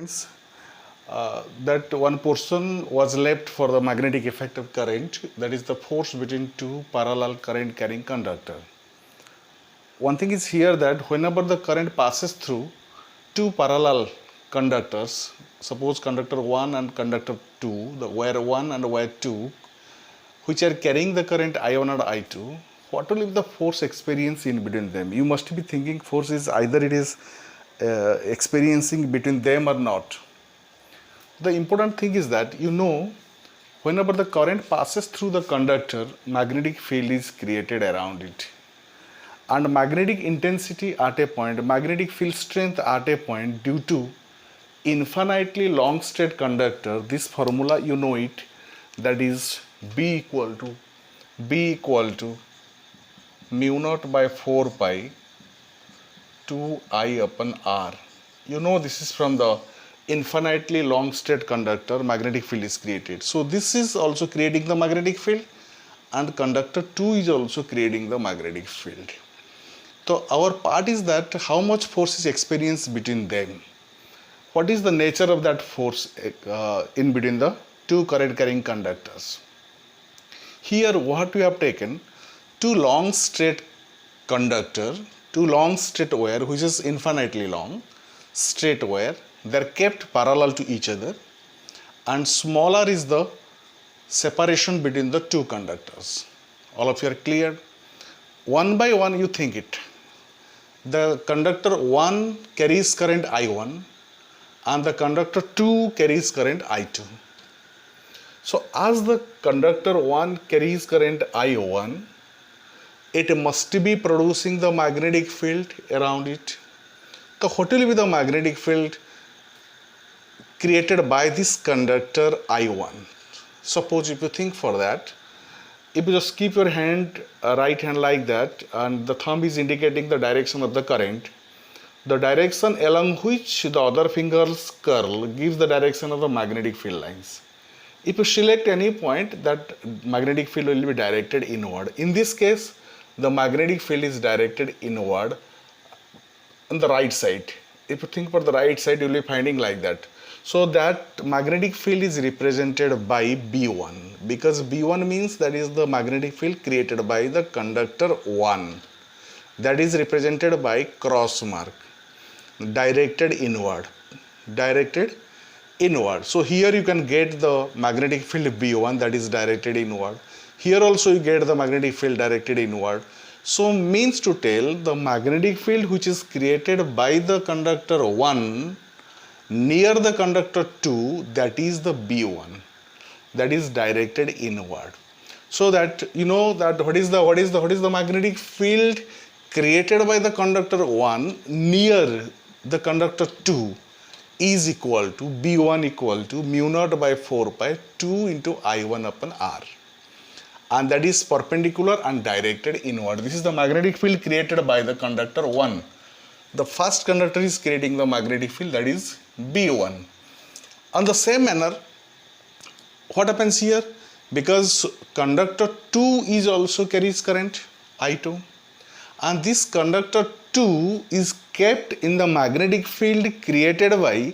means that one portion was left for the magnetic effect of current, that is the force between two parallel current carrying conductor. One thing is here that whenever the current passes through two parallel conductors, suppose conductor 1 and conductor 2, the wire 1 and wire 2, which are carrying the current I1 and I2, what will be the force experience in between them? You must be thinking force is either it is experiencing between them or not. The important thing is that whenever the current passes through the conductor, magnetic field is created around it. And magnetic intensity at a point, magnetic field strength at a point due to infinitely long straight conductor, this formula you know it, that is B equal to mu naught by 4 pi 2 I upon R. You know this is from the infinitely long straight conductor, magnetic field is created. So this is also creating the magnetic field and conductor 2 is also creating the magnetic field. So our part is that how much force is experienced between them. What is the nature of that force in between the two current carrying conductors? Here what we have taken, two long straight conductor, two long straight wire which is infinitely long, straight wire, they are kept parallel to each other and smaller is the separation between the two conductors. All of you are clear? One by one you think it. The conductor 1 carries current I1 and the conductor 2 carries current I2. So as the conductor 1 carries current I1, it must be producing the magnetic field around it. So what will be the magnetic field created by this conductor I1? Suppose if you think for that, if you just keep your hand, right hand like that and the thumb is indicating the direction of the current, the direction along which the other fingers curl gives the direction of the magnetic field lines. If you select any point, that magnetic field will be directed inward. In this case, the magnetic field is directed inward on the right side. If you think for the right side, you will be finding like that. So that magnetic field is represented by B1 because B1 means that is the magnetic field created by the conductor 1. That is represented by cross mark, directed inward. So here you can get the magnetic field B1 that is directed inward. Here also you get the magnetic field directed inward. So means to tell the magnetic field which is created by the conductor 1 near the conductor 2, that is the B1, that is directed inward. So that you know that what is the magnetic field created by the conductor 1 near the conductor 2 is equal to B1 equal to mu naught by 4 pi 2 into I1 upon R, and that is perpendicular and directed inward. This is the magnetic field created by the conductor 1. The first conductor is creating the magnetic field, that is B1. On the same manner, what happens here? Because conductor 2 is also carries current I2 and this conductor 2 is kept in the magnetic field created by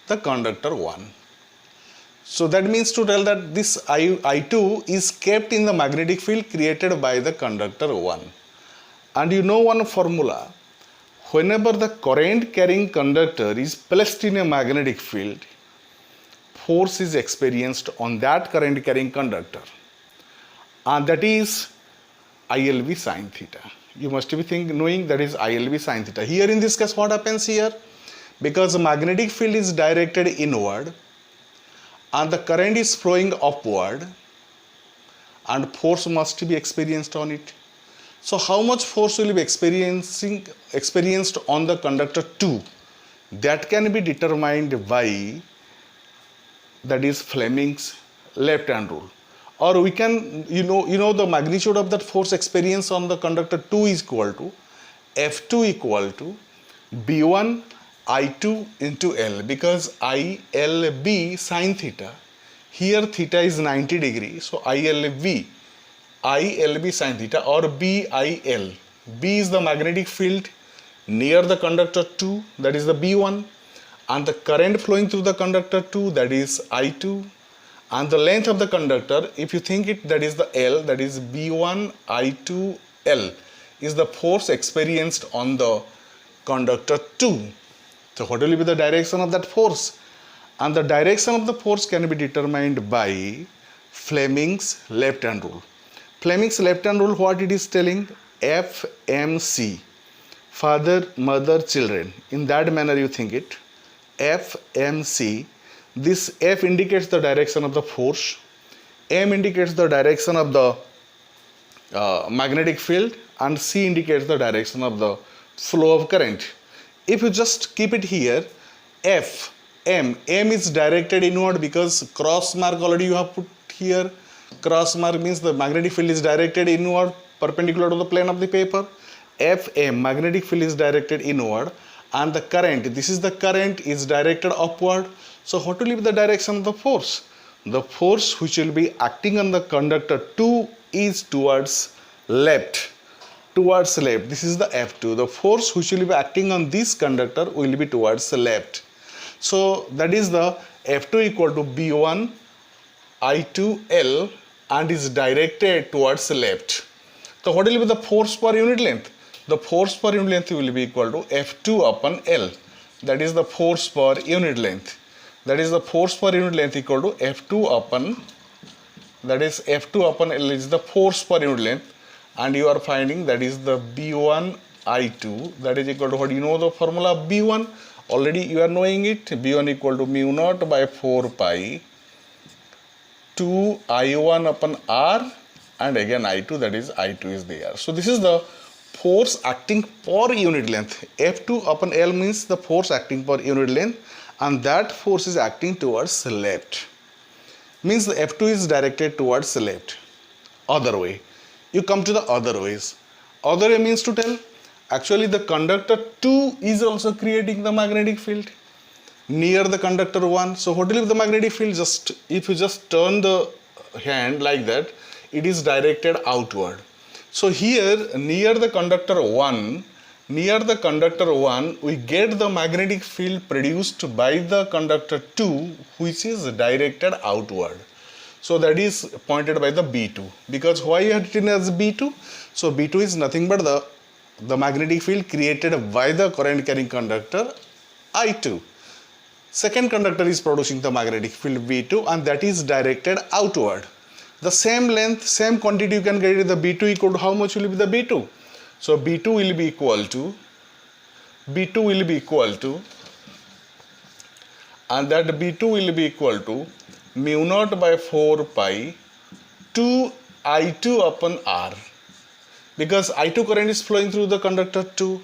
the conductor 1. So that means to tell that this I2 is kept in the magnetic field created by the conductor 1. And you know one formula, whenever the current carrying conductor is placed in a magnetic field, force is experienced on that current carrying conductor and that is ILV sine theta. You must be knowing that is ILV sine theta. Here in this case what happens here? Because the magnetic field is directed inward and the current is flowing upward and force must be experienced on it. So how much force will be experienced on the conductor 2? That can be determined by, that is Fleming's left hand rule. Or we can, the magnitude of that force experience on the conductor 2 is equal to F2 equal to B1 I2 into L, because ILB sine theta, here theta is 90 degree, so ILB sine theta or BIL. B is the magnetic field near the conductor 2, that is the B1, and the current flowing through the conductor 2, that is I2, and the length of the conductor, if you think it, that is the L, that is B1 I2 L, is the force experienced on the conductor 2. So what will be the direction of that force? And the direction of the force can be determined by Fleming's left hand rule. Fleming's left hand rule, what it is telling? FMC, father, mother, children. In that manner you think it. FMC. This F indicates the direction of the force. M indicates the direction of the magnetic field, and C indicates the direction of the flow of current. If you just keep it here, F, M is directed inward because cross mark already you have put here. Cross mark means the magnetic field is directed inward, perpendicular to the plane of the paper. FM, magnetic field is directed inward, and the current, this is the current, is directed upward. So what will be the direction of the force? The force which will be acting on the conductor 2 is towards left. Towards left. This is the F2. The force which will be acting on this conductor will be towards the left. So that is the F2 equal to B1 I2L and is directed towards the left. So what will be the force per unit length? The force per unit length will be equal to F2 upon L. That is the force per unit length. That is the force per unit length equal to F2 upon, that is F2 upon L is the force per unit length, and you are finding that is the B1 I2, that is equal to what? You know the formula of B1, already you are knowing it. B1 equal to mu naught by 4 pi 2 I1 upon R, and again I2, that is I2 is there. So this is the force acting per unit length. F2 upon L means the force acting per unit length, and that force is acting towards the left. Means the F2 is directed towards the left. Other way. You come to the other ways. Other way means to tell, actually the conductor 2 is also creating the magnetic field near the conductor 1. So what will be the magnetic field? Just if you just turn the hand like that, it is directed outward. So here near the conductor 1, we get the magnetic field produced by the conductor 2, which is directed outward. So that is pointed by the B2. Because why you have written as B2? So B2 is nothing but the magnetic field created by the current carrying conductor I2. Second conductor is producing the magnetic field V2, and that is directed outward. The same length, same quantity you can get it, the B2 equal to how much will be the B2? So B2 will be equal to, and that B2 will be equal to mu naught by 4 pi 2 I2 upon R, because I2 current is flowing through the conductor 2.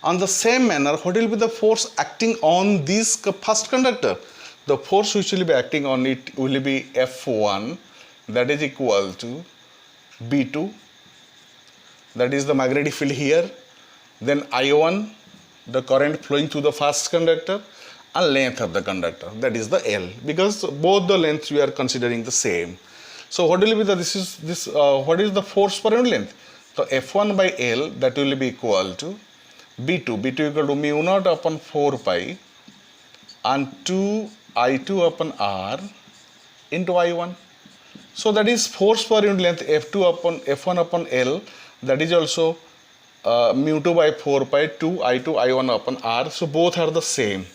On the same manner, what will be the force acting on this first conductor? The force which will be acting on it will be F1, that is equal to B2, that is the magnetic field here, then I1, the current flowing through the first conductor, and length of the conductor, that is the L, because both the lengths we are considering the same. So what will be the, what is the force per unit length? So F1 by L, that will be equal to B2 equal to mu naught upon 4 pi and 2 I2 upon R into I1. So that is force per unit length F1 upon L, that is also mu 2 by 4 pi 2 I2 I1 upon R. So both are the same.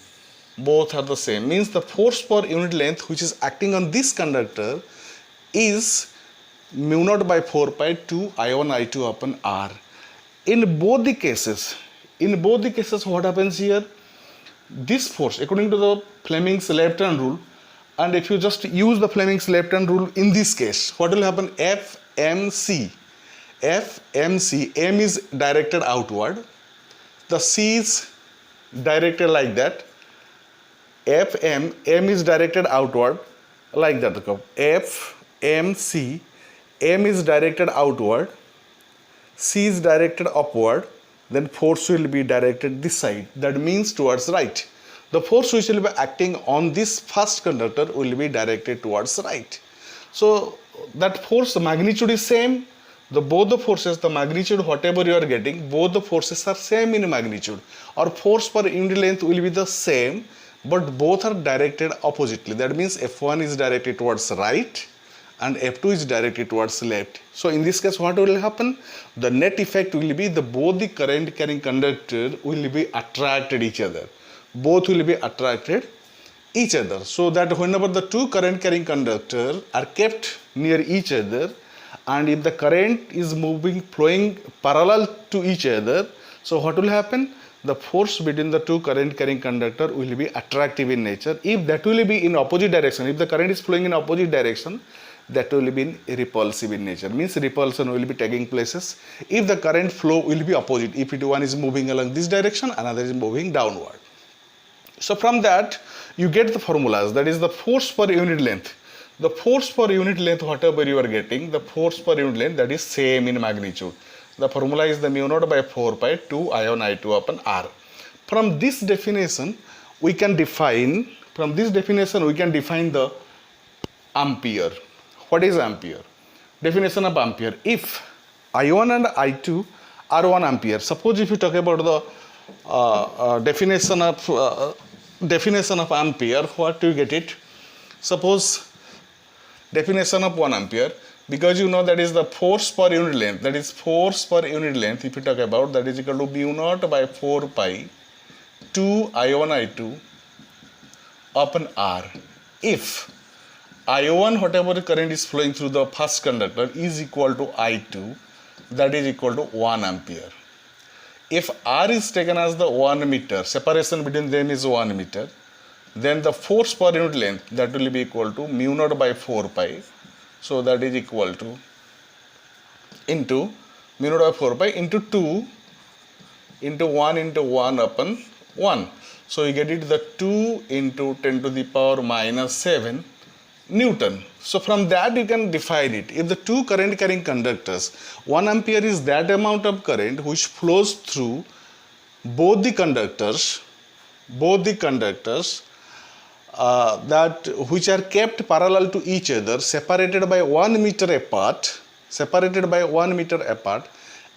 Means the force per unit length which is acting on this conductor is mu naught by 4 pi 2 I1 I2 upon R. In both the cases, what happens here? This force, according to the Fleming's left hand rule, and if you just use the Fleming's left hand rule in this case, what will happen? FMC, M is directed outward, the C is directed like that, M is directed outward like that. FMC, M is directed outward, C is directed upward, then force will be directed this side, that means towards right. The force which will be acting on this first conductor will be directed towards right. So that force, the magnitude is same. Both the forces, the magnitude, whatever you are getting, both the forces are same in magnitude, or force per unit length will be the same, but both are directed oppositely. That means F1 is directed towards right and F2 is directed towards left. So in this case, what will happen? The net effect will be both the current carrying conductor will be attracted each other. Both will be attracted each other. So that whenever the two current carrying conductors are kept near each other, and if the current is flowing parallel to each other, so what will happen? The force between the two current carrying conductor will be attractive in nature. If that will be in opposite direction, if the current is flowing in opposite direction, that will be repulsive in nature, means repulsion will be taking places if the current flow will be opposite. If one is moving along this direction, another is moving downward. So from that you get the formulas, that is the force per unit length. The force per unit length, whatever you are getting, the force per unit length, that is same in magnitude. The formula is the mu naught by 4 pi 2 ion I2 upon R. From this definition we can define the ampere. What is ampere? Definition of ampere. If I1 and I2 are 1 ampere, suppose if you talk about the definition of ampere, what do you get it? Suppose definition of 1 ampere, because you know that is the force per unit length, that is force per unit length, if you talk about, that is equal to mu naught by 4 pi 2 I1 I2 upon R. If I1, whatever current is flowing through the first conductor, is equal to I2, that is equal to 1 ampere. If R is taken as the 1 meter, separation between them is 1 meter, then the force per unit length, that will be equal to mu naught by 4 pi. So that is equal to into mu naught by 4 pi into 2 into 1 upon 1. So you get it the 2 into 10 to the power minus 7 Newton. So from that you can define it. If the two current carrying conductors, 1 ampere is that amount of current which flows through both the conductors that which are kept parallel to each other, separated by 1 meter apart,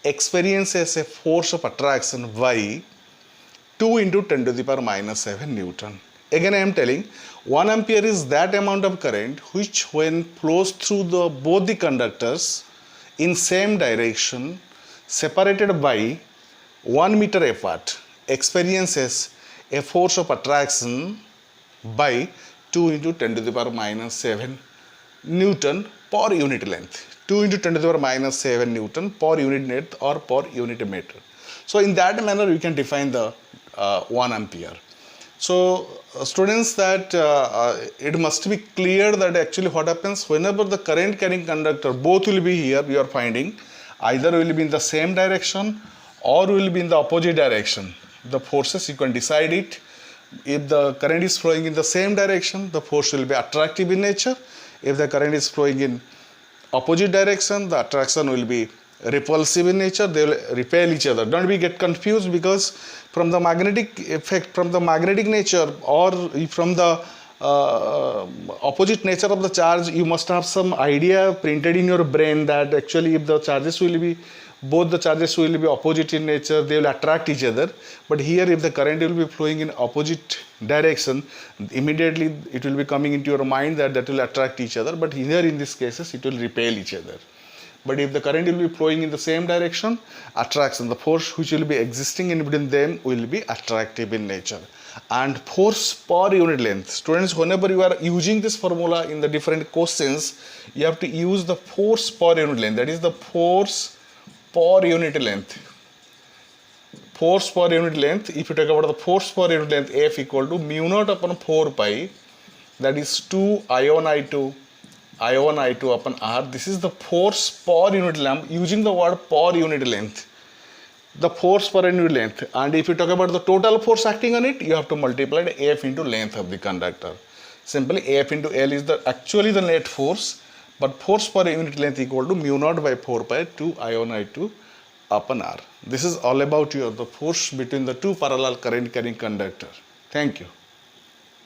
experiences a force of attraction y 2 into 10 to the power minus 7 Newton. Again I am telling, 1 ampere is that amount of current which when flows through both the conductors in same direction, separated by 1 meter apart, experiences a force of attraction by 2 into 10 to the power minus 7 Newton per unit length. 2 into 10 to the power minus 7 Newton per unit length or per unit meter. So in that manner you can define the 1 ampere. So students, that it must be clear that actually what happens whenever the current carrying conductor, both will be here, you are finding either will be in the same direction or will be in the opposite direction. The forces, you can decide it. If the current is flowing in the same direction, the force will be attractive in nature. If the current is flowing in opposite direction, the attraction will be repulsive in nature. They will repel each other. Don't we get confused, because from the magnetic effect, from the magnetic nature, or from the opposite nature of the charge, you must have some idea printed in your brain that actually if the charges will be, both the charges will be opposite in nature, they will attract each other. But here if the current will be flowing in opposite direction, immediately it will be coming into your mind that will attract each other. But here in these cases it will repel each other. But if the current will be flowing in the same direction, attraction, the force which will be existing in between them will be attractive in nature. And force per unit length. Students, whenever you are using this formula in the different questions, you have to use the force per unit length. That is the force per unit length. Force per unit length, if you talk about the force per unit length, F equal to mu naught upon 4 pi, that is 2 ion I2 upon R. This is the force per unit length, using the word per unit length. The force per unit length. And if you talk about the total force acting on it, you have to multiply the F into length of the conductor. Simply F into L is actually the net force, but force per unit length equal to mu naught by 4 pi 2 ion I2 upon R. This is all about the force between the two parallel current carrying conductor. Thank you.